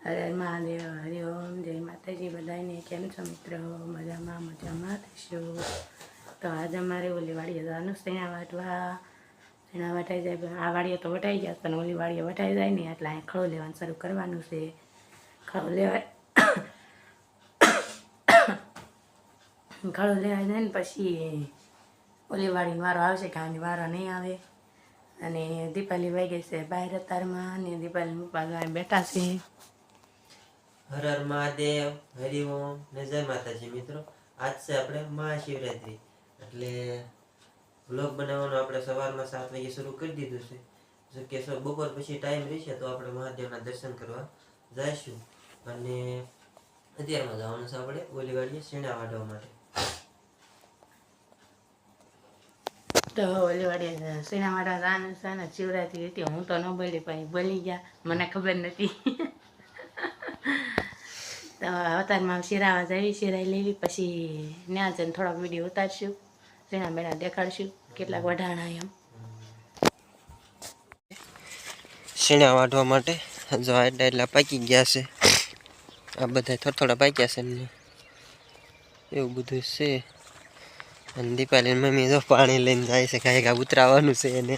હરે મહાદેવ, હરિઓમ, જય માતાજી બધાને. કેમ છો મિત્રો? મજામાં થશો. તો આજે અમારે ઓલી વાડીએ જવાનું શેણા વાટવા. શેણા વટાઈ જાય, આ વાડીએ તો વટાઈ ગયા પણ ઓલી વાડીએ વટાઈ જાય ને એટલે અહીં ખળો લેવાનું શરૂ કરવાનું છે. ખળો લેવાય ખળો લેવાય જાય ને પછી ઓલી વાડીનો વારો આવશે કે આની વારો નહીં આવે. અને દીપાલી વહી ગઈ છે બહાર અતારમાં, અને દીપાલી પપ્પા બેઠા છે. હર હર મહાદેવ, હરિઓમ ને જય માતાજી. મિત્રો આજ છે આપણે મહાશિવરાત્રી, એટલે વ્લોગ બનાવવાનો આપણે સવારમાં 7 વાગે શરૂ કરી દીધું છે. જો કે બપોર પછી ટાઈમ રહેશે તો આપણે મહાદેવના દર્શન કરવા જઈશું. અને અત્યારમાં જવાનું છે આપણે ઓલી વાડીએ શેણા વાટવા માટે. તો ઓલી વાડીએ શેણા વાટવા જવાનું છે ને શિવરાત્રી હતી. હું તો ન બોલી પણ બોલી ગયા, મને ખબર નથી. તો અવતારમાં શિરાવા જવી, શિરાઈ લેવી, પછી ત્યાં જઈને થોડોક વિડીયો ઉતારશું, શેણા બેણા દેખાડશું કેટલાક વઢાણા એમ. શેણા વાટવા માટે જો એટલા પાકી ગયા છે. આ બધા થોડા પાક્યા છે ને એવું બધું છે. અને દીપાલી મમ્મી જો પાણી લઈને જાય છે, કાંઈ ઉતરાવાનું છે એને.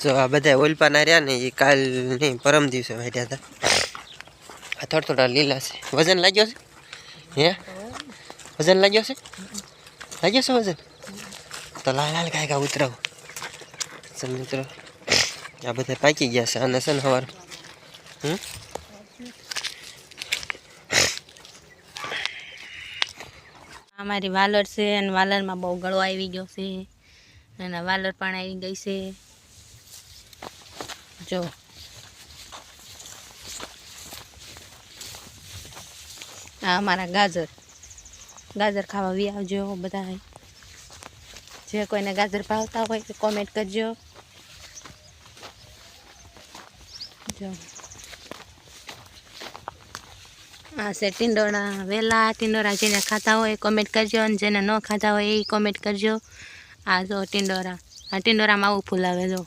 જો આ બધા ઓલપાના રહ્યા ને એ કાલ નહીં પરમ દિવસે વાટ્યા હતા. આ થોડા લીલા છે. વજન લાગ્યો છે? હે વજન લાગ્યો છે? લાગ્યો છે વજન? તો લાલ કાંઈ ઉતરાવું. ચાલ મિત્રો, આ બધા પાકી ગયા છે. આને છે ને સવાર અમારી વાલર છે અને વાલરમાં બહુ ગળો આવી ગયો છે, અને વાલર પણ આવી ગઈ છે. જો આ અમારા ગાજર ખાવા વી આવજો બધા. જે કોઈને ગાજર ભાવતા હોય તો કોમેન્ટ કરજો. જો આ છે ટીંડોળા વેલા. ટીંડોળા જેને ખાતા હોય કોમેન્ટ કરજો, અને જેને ન ખાતા હોય એ કોમેન્ટ કરજો. આ જો ટીંડોળા, આ ટીંડોળામાં આવું ફૂલ આવે. જો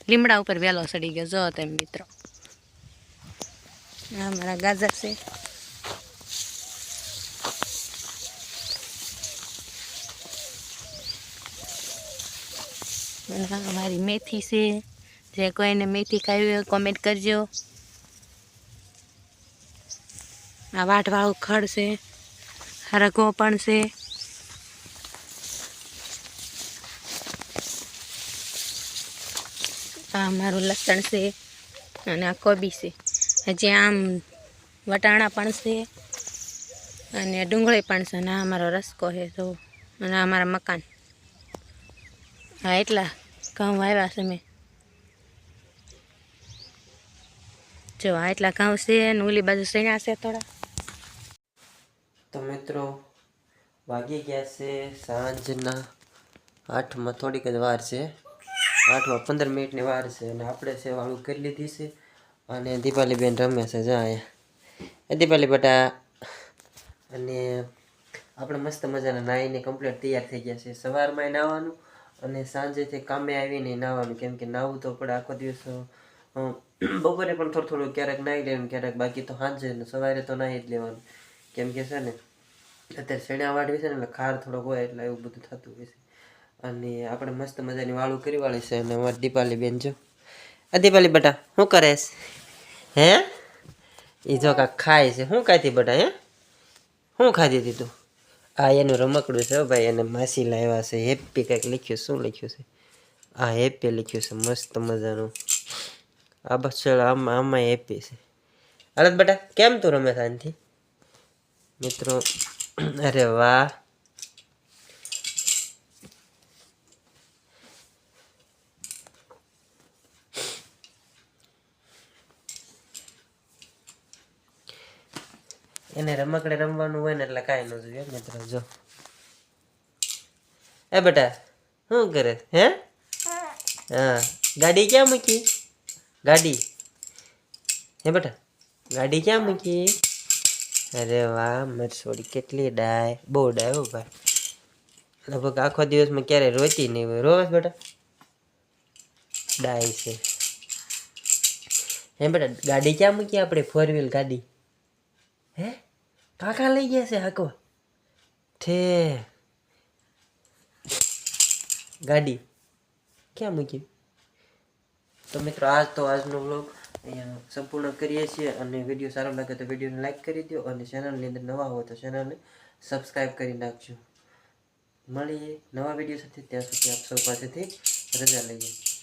લીમડા ઉપર વેલો સડી ગયો. જો તમે મિત્રો, આ મારા ગાજર છે. અમારી મેથી છે. જે કોઈને મેથી ખાવી હોય કોમેન્ટ કરજો. આ વાટવાળું ખડ છે, હરગવો પણ છે. આ મારું લસણ છે, અને આ કોબી છે. હજી આમ વટાણા પણ છે, અને ડુંગળી પણ છે. અને આ અમારો રસકો છે. તો અને આ અમારા મકાન. હા એટલા ઘઉં આવ્યા છે મેં. જો આ એટલા ઘઉં છે, અને ઓલી બાજુ શેણા છે થોડા. તો મિત્રો વાગી ગયા છે સાંજના 8માં થોડીક જ વાર છે. 8માં 15 મિનિટની વાર છે, અને આપણે છે વાળું કરી લીધી છે. અને દીપાલી બેન રમે છે જ્યાં એ દીપાલી બેટા. અને આપણે મસ્ત મજાના નાહીને કમ્પ્લીટ તૈયાર થઈ ગયા છે. સવારમાં નાહવાનું અને સાંજેથી કામે આવીને નાહવાનું, કેમ કે નાહવું તો પડે. આખો દિવસ બપોરે પણ થોડું ક્યારેક નાહી લેવાનું, ક્યારેક બાકી તો સાંજે ને સવારે તો નાહી જ લેવાનું. કેમ કે છે ને અત્યારે શેણા વાટવી છે ને એટલે ખાર થોડોક હોય એટલે એવું બધું થતું હોય છે. અને આપણે મસ્ત મજાની વાળું કરી વાળી છે. અને અમારી દીપાલી બેન જો, આ દીપાલી બેટા શું કરે છે? હે એ જો કાંક ખાય છે. શું ખાતી બેટા? હે શું ખાધી હતી તું? આ એનું રમકડું છે ભાઈ, અને માસી લાવ્યા છે. હેપી કંઈક લખ્યું. શું લખ્યું છે? આ હેપી લખ્યું છે મસ્ત મજાનું. આ બસ આમાં હેપી છે. હાલત બેટા કેમ તું રમે શાંતિ મિત્રો? અરે વાહ, એને રમકડે રમવાનું હોય ને એટલે કાંઈ ન જોઈએ મિત્રો. જો એ બેટા શું કરે? હે હા ગાડી ક્યાં મૂકી? ગાડી હે બેટા ગાડી ક્યાં મૂકી? અરે વાહ, મારી છોડી કેટલી ડાય, બહુ ડાય હો ભાઈ. લગભગ આખો દિવસમાં ક્યારે રોતી નહીં હોય. રોવે છે બેટા? ડાય છે. હે બેટા, ગાડી ક્યાં મૂકી આપણે? 4 વ્હીલ ગાડી હે કાકા લઈ ગયા છે હાકો ઠે ગાડી ક્યાં મૂકી? તો મિત્રો આજનો વ્લોગ અહીંયા સંપૂર્ણ કરીએ છીએ. અને વિડીયો સારો લાગે તો વિડીયોને લાઈક કરી દો અને ચેનલની અંદર નવા હોય તો ચેનલને સબસ્ક્રાઈબ કરી નાખજો. મળીએ નવા વિડીયો સાથે. ત્યાં સુધી આપ સૌ પાસેથી રજા લઈએ.